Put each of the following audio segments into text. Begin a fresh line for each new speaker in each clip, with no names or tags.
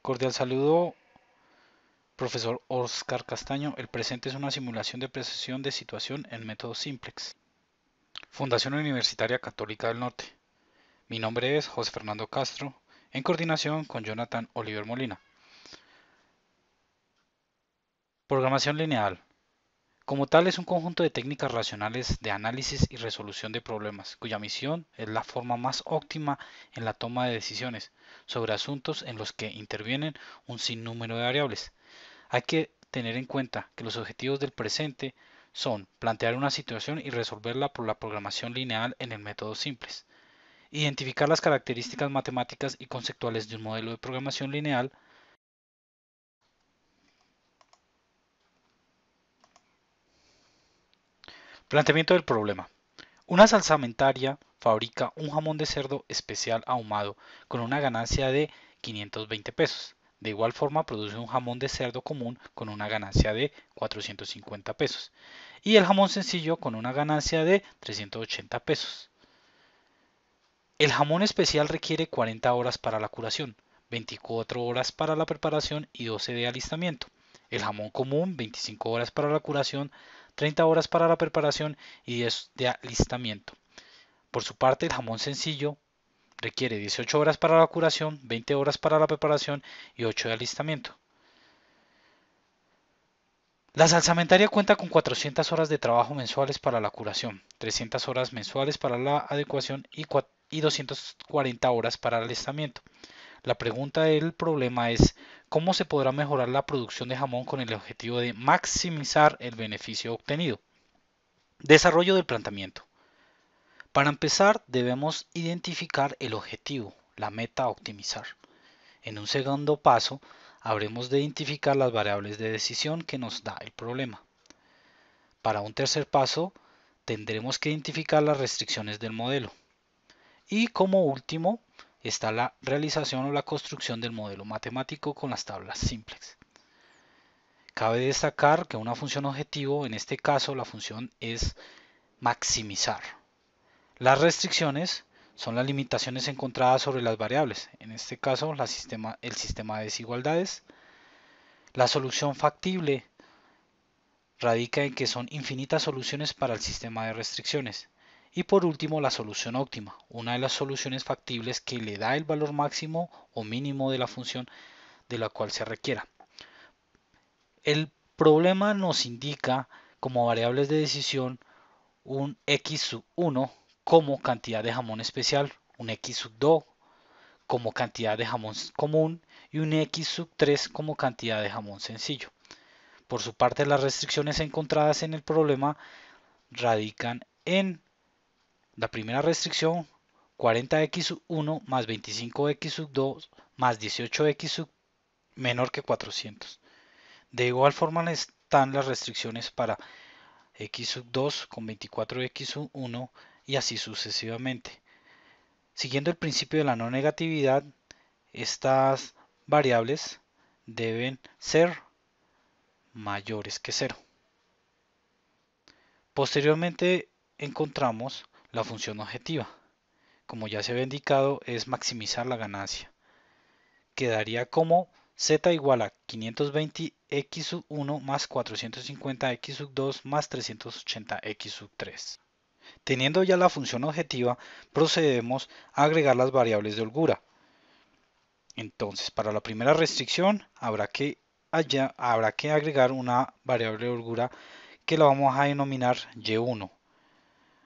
Cordial saludo, profesor Oscar Castaño. El presente es una simulación de precisión de situación en método simplex. Fundación Universitaria Católica del Norte. Mi nombre es José Fernando Castro, en coordinación con Jonathan Oliver Molina. Programación lineal. Como tal, es un conjunto de técnicas racionales de análisis y resolución de problemas, cuya misión es la forma más óptima en la toma de decisiones sobre asuntos en los que intervienen un sinnúmero de variables. Hay que tener en cuenta que los objetivos del presente son plantear una situación y resolverla por la programación lineal en el método simples, identificar las características matemáticas y conceptuales de un modelo de programación lineal, planteamiento del problema. Una salsamentaria fabrica un jamón de cerdo especial ahumado con una ganancia de 520 pesos. De igual forma produce un jamón de cerdo común con una ganancia de 450 pesos y el jamón sencillo con una ganancia de 380 pesos. El jamón especial requiere 40 horas para la curación, 24 horas para la preparación y 12 de alistamiento. El jamón común, 25 horas para la curación, 30 horas para la preparación y 10 de alistamiento. Por su parte, el jamón sencillo requiere 18 horas para la curación, 20 horas para la preparación y 8 de alistamiento. La salsamentaria cuenta con 400 horas de trabajo mensuales para la curación, 300 horas mensuales para la adecuación y 240 horas para el alistamiento. La pregunta del problema es ¿cómo se podrá mejorar la producción de jamón con el objetivo de maximizar el beneficio obtenido? Desarrollo del planteamiento. Para empezar debemos identificar el objetivo, la meta a optimizar. En un segundo paso habremos de identificar las variables de decisión que nos da el problema. Para un tercer paso tendremos que identificar las restricciones del modelo. Y como último está la realización o la construcción del modelo matemático con las tablas simplex. Cabe destacar que una función objetivo, en este caso la función es maximizar. Las restricciones son las limitaciones encontradas sobre las variables, en este caso el sistema de desigualdades. La solución factible radica en que son infinitas soluciones para el sistema de restricciones. Y por último, la solución óptima, una de las soluciones factibles que le da el valor máximo o mínimo de la función de la cual se requiera. El problema nos indica como variables de decisión un x sub 1 como cantidad de jamón especial, un x sub 2 como cantidad de jamón común y un x sub 3 como cantidad de jamón sencillo. Por su parte, las restricciones encontradas en el problema radican en la primera restricción 40x1 más 25x2 más 18x menor que 400. De igual forma están las restricciones para x2 con 24x1 y así sucesivamente. Siguiendo el principio de la no negatividad, estas variables deben ser mayores que 0. Posteriormente encontramos la función objetiva. Como ya se había indicado, es maximizar la ganancia. Quedaría como z igual a 520x1 más 450x2 más 380x3. Teniendo ya la función objetiva, procedemos a agregar las variables de holgura. Entonces, para la primera restricción habrá que agregar una variable de holgura que la vamos a denominar y1.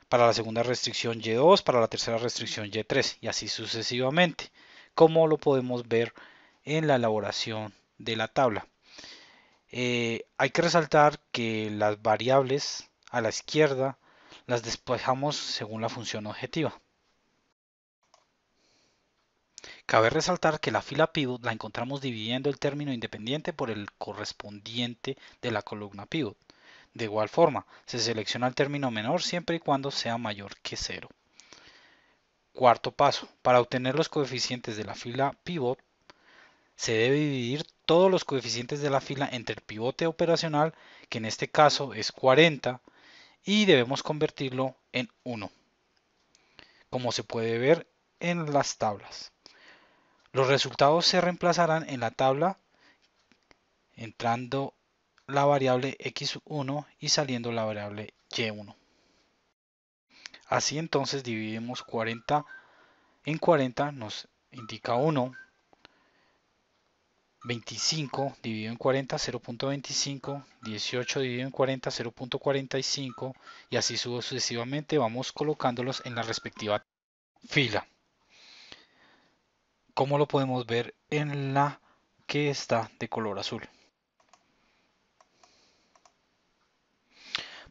Para la segunda restricción y2, para la tercera restricción y3 y así sucesivamente, como lo podemos ver en la elaboración de la tabla. Hay que resaltar que las variables a la izquierda las despejamos según la función objetiva. Cabe resaltar que la fila pivot la encontramos dividiendo el término independiente por el correspondiente de la columna pivot. De igual forma, se selecciona el término menor siempre y cuando sea mayor que 0. Cuarto paso, para obtener los coeficientes de la fila pivot, se debe dividir todos los coeficientes de la fila entre el pivote operacional, que en este caso es 40, y debemos convertirlo en 1, como se puede ver en las tablas. Los resultados se reemplazarán en la tabla entrando la variable x1 y saliendo la variable y1. Así entonces dividimos 40 en 40, nos indica 1. 25 dividido en 40, 0.25, 18 dividido en 40, 0.45 y así sucesivamente vamos colocándolos en la respectiva fila, como lo podemos ver en la que está de color azul.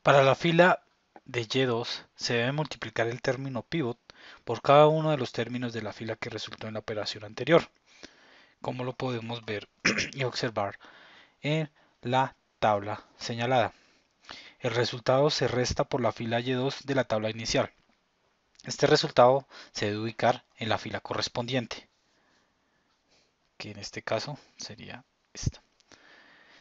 Para la fila de Y2 se debe multiplicar el término pivot por cada uno de los términos de la fila que resultó en la operación anterior, como lo podemos ver y observar en la tabla señalada. El resultado se resta por la fila Y2 de la tabla inicial. Este resultado se debe ubicar en la fila correspondiente, que en este caso sería esta.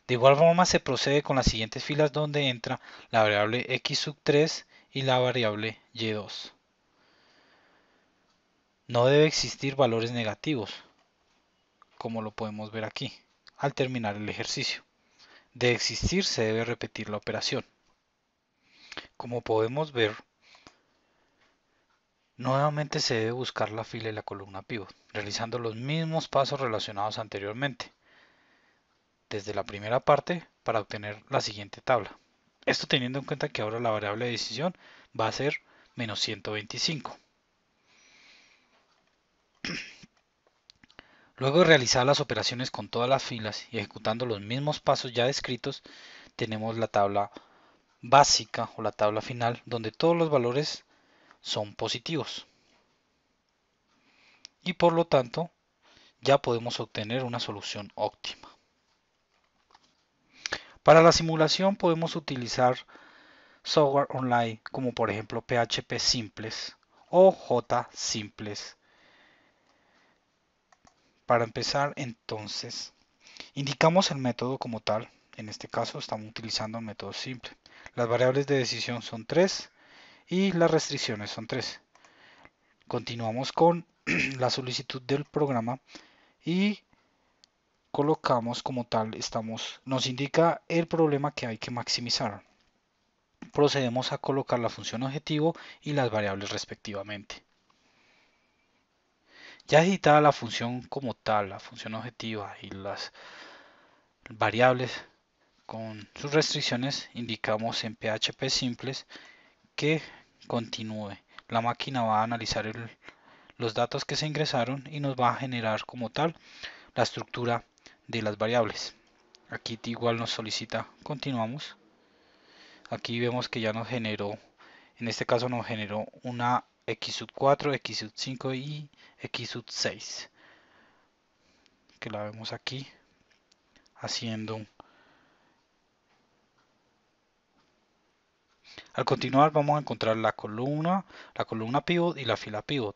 De igual forma se procede con las siguientes filas donde entra la variable x3 y la variable y2. No debe existir valores negativos, como lo podemos ver aquí, al terminar el ejercicio. De existir se debe repetir la operación. Como podemos ver, nuevamente se debe buscar la fila y la columna pivot, realizando los mismos pasos relacionados anteriormente, desde la primera parte para obtener la siguiente tabla. Esto teniendo en cuenta que ahora la variable de decisión va a ser menos 125. Luego de realizar las operaciones con todas las filas y ejecutando los mismos pasos ya descritos, tenemos la tabla básica o la tabla final donde todos los valores son positivos. Y por lo tanto, ya podemos obtener una solución óptima. Para la simulación podemos utilizar software online como por ejemplo PHP Simples o JSimples. Para empezar entonces, indicamos el método como tal. En este caso estamos utilizando el método simple. Las variables de decisión son 3 y las restricciones son 3. Continuamos con la solicitud del programa y colocamos como tal, nos indica el problema que hay que maximizar. Procedemos a colocar la función objetivo y las variables respectivamente. Ya editada la función como tal, la función objetiva y las variables con sus restricciones, indicamos en PHP Simples que continúe. La máquina va a analizar los datos que se ingresaron y nos va a generar como tal la estructura de las variables. Aquí igual nos solicita continuamos. Aquí vemos que ya nos generó, en este caso nos generó una x4, x5 y x6, que la vemos aquí haciendo. Al continuar vamos a encontrar la columna pivot y la fila pivot.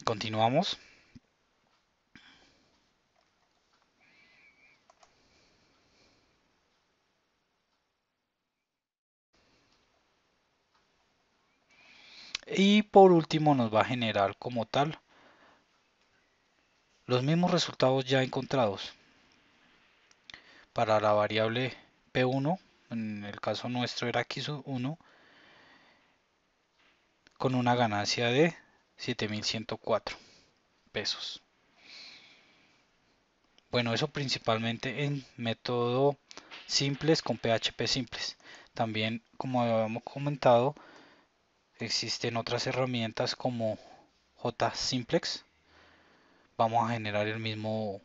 Continuamos. Y por último nos va a generar como tal los mismos resultados ya encontrados. Para la variable P1, en el caso nuestro era X1, con una ganancia de 7.104 pesos. Bueno, eso principalmente en método simples con PHP simples. También, como habíamos comentado, existen otras herramientas como JSimplex. Vamos a generar los mismos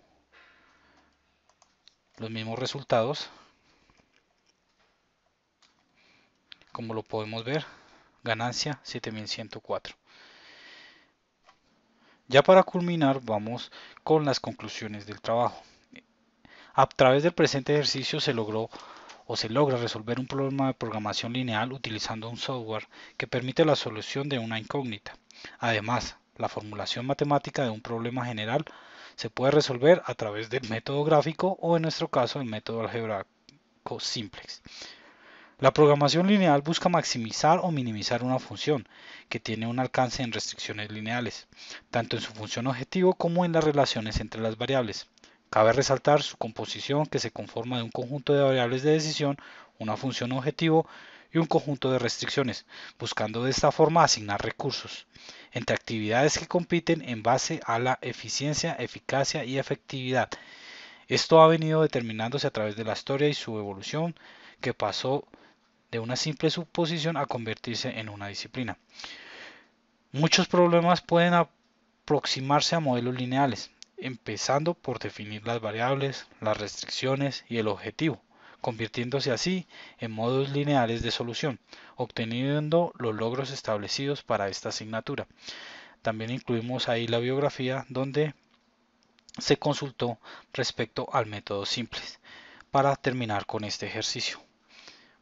resultados. Como lo podemos ver, ganancia 7.104. Ya para culminar, vamos con las conclusiones del trabajo. A través del presente ejercicio se logra resolver un problema de programación lineal utilizando un software que permite la solución de una incógnita. Además, la formulación matemática de un problema general se puede resolver a través del método gráfico o en nuestro caso el método algebraico simplex. La programación lineal busca maximizar o minimizar una función que tiene un alcance en restricciones lineales, tanto en su función objetivo como en las relaciones entre las variables. Cabe resaltar su composición, que se conforma de un conjunto de variables de decisión, una función objetivo y un conjunto de restricciones, buscando de esta forma asignar recursos entre actividades que compiten en base a la eficiencia, eficacia y efectividad. Esto ha venido determinándose a través de la historia y su evolución, que pasó de una simple suposición a convertirse en una disciplina. Muchos problemas pueden aproximarse a modelos lineales, empezando por definir las variables, las restricciones y el objetivo, convirtiéndose así en modos lineales de solución, obteniendo los logros establecidos para esta asignatura. También incluimos ahí la biografía donde se consultó respecto al método simples para terminar con este ejercicio.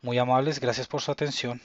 Muy amables, gracias por su atención.